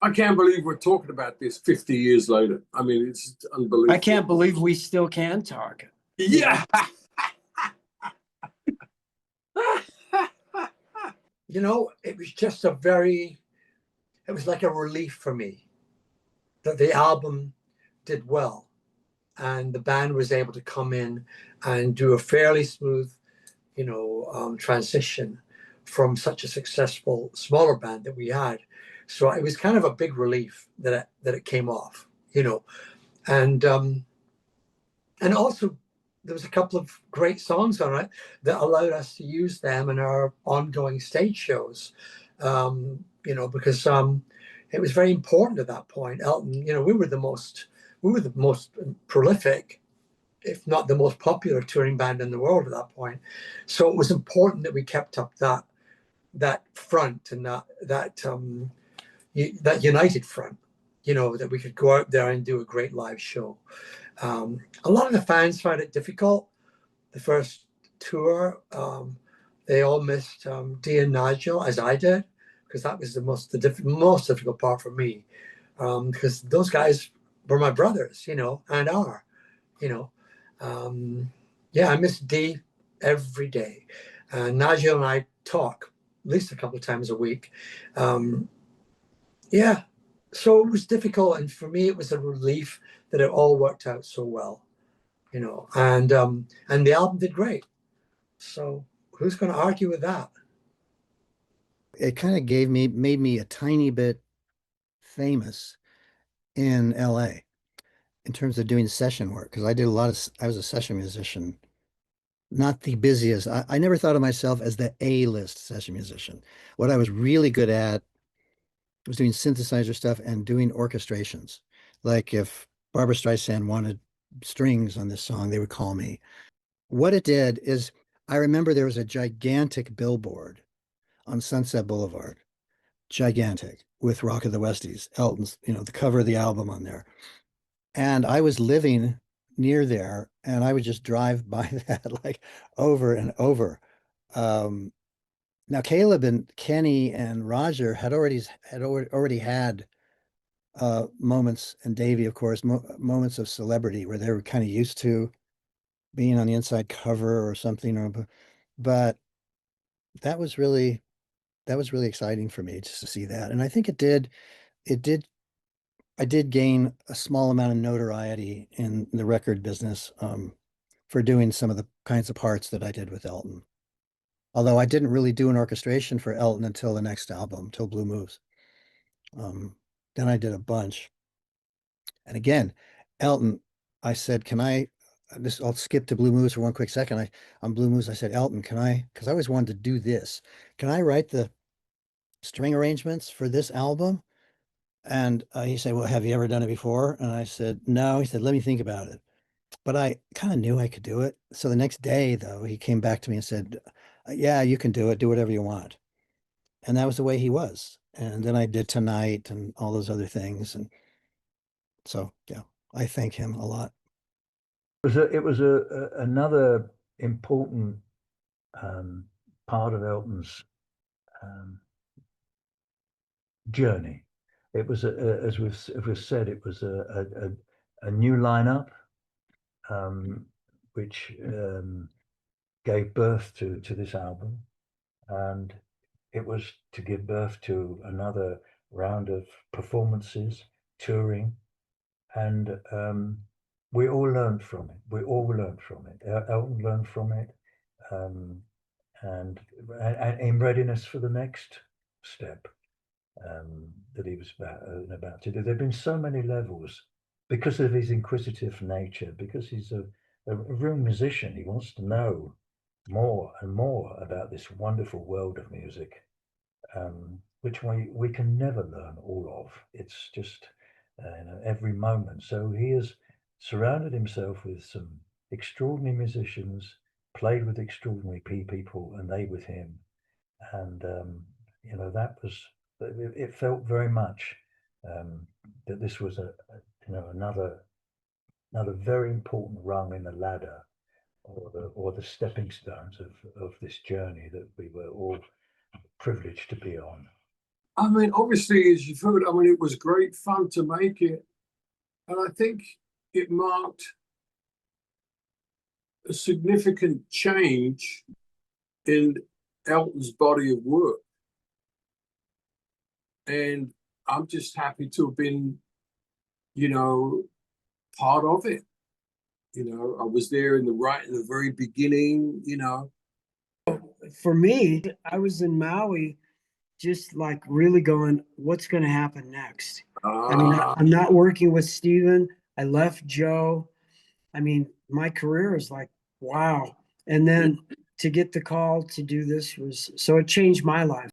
I can't believe we're talking about this 50 years later. I mean, it's unbelievable. I can't believe we still can talk. Yeah. You know, it was just it was like a relief for me that the album did well and the band was able to come in and do a fairly smooth, transition from such a successful smaller band that we had. So it was kind of a big relief that it came off, and also there was a couple of great songs on it that allowed us to use them in our ongoing stage shows, because it was very important at that point. Elton, we were the most prolific, if not the most popular touring band in the world at that point. So it was important that we kept up that front and that united front, that we could go out there and do a great live show. A lot of the fans found it difficult the first tour. They all missed Dee and Nigel, as I did, because that was the most difficult part for me, because those guys were my brothers, and are, I miss Dee every day. Nigel and I talk at least a couple of times a week. So it was difficult, and for me it was a relief that it all worked out so well, and the album did great. So who's going to argue with that? It kind of made me a tiny bit famous in LA in terms of doing session work, because I was a session musician, not the busiest. I never thought of myself as the A-list session musician. What I was really good at was doing synthesizer stuff and doing orchestrations. Like if Barbra Streisand wanted strings on this song, they would call me. What it did is, I remember there was a gigantic billboard on Sunset Boulevard, gigantic, with Rock of the Westies, Elton's, the cover of the album on there. And I was living near there, and I would just drive by that like over and over. Now, Caleb and Kenny and Roger had already had moments, and Davey, of course, moments of celebrity where they were kind of used to being on the inside cover or something. But that was really exciting for me just to see that, and I think I did gain a small amount of notoriety in the record business for doing some of the kinds of parts that I did with Elton. Although I didn't really do an orchestration for Elton until the next album, till Blue Moves. Then I did a bunch. And again, Elton, I said, I'll skip to Blue Moves for one quick second. On Blue Moves, I said, Elton, because I always wanted to do this. Can I write the string arrangements for this album? And he said, well, have you ever done it before? And I said, no. He said, let me think about it. But I kind of knew I could do it. So the next day, though, he came back to me and said, yeah, you can do it. Do whatever you want. And that was the way he was. And then I did Tonight and all those other things. And so, yeah, I thank him a lot. It was another important part of Elton's journey. It was, as we've said, it was a new lineup, which gave birth to this album, and it was to give birth to another round of performances, touring, and we all learned from it. Elton learned from it, and in readiness for the next step that he was about to do. There've been so many levels because of his inquisitive nature, because he's a real musician. He wants to know more and more about this wonderful world of music, which we can never learn all of. It's just every moment. So he has surrounded himself with some extraordinary musicians, played with extraordinary people, and they with him. And that was, it felt very much that this was another very important rung in the ladder, or the stepping stones of this journey that we were all privileged to be on. I mean, obviously, as you've heard, I mean, it was great fun to make it. And I think it marked a significant change in Elton's body of work. And I'm just happy to have been, you know, part of it. You know, I was there in the very beginning, you know. For me, I was in Maui, just like really going, what's going to happen next? I mean, I'm not working with Steven. I left Joe. I mean, my career is like, wow. And then to get the call to do this so it changed my life.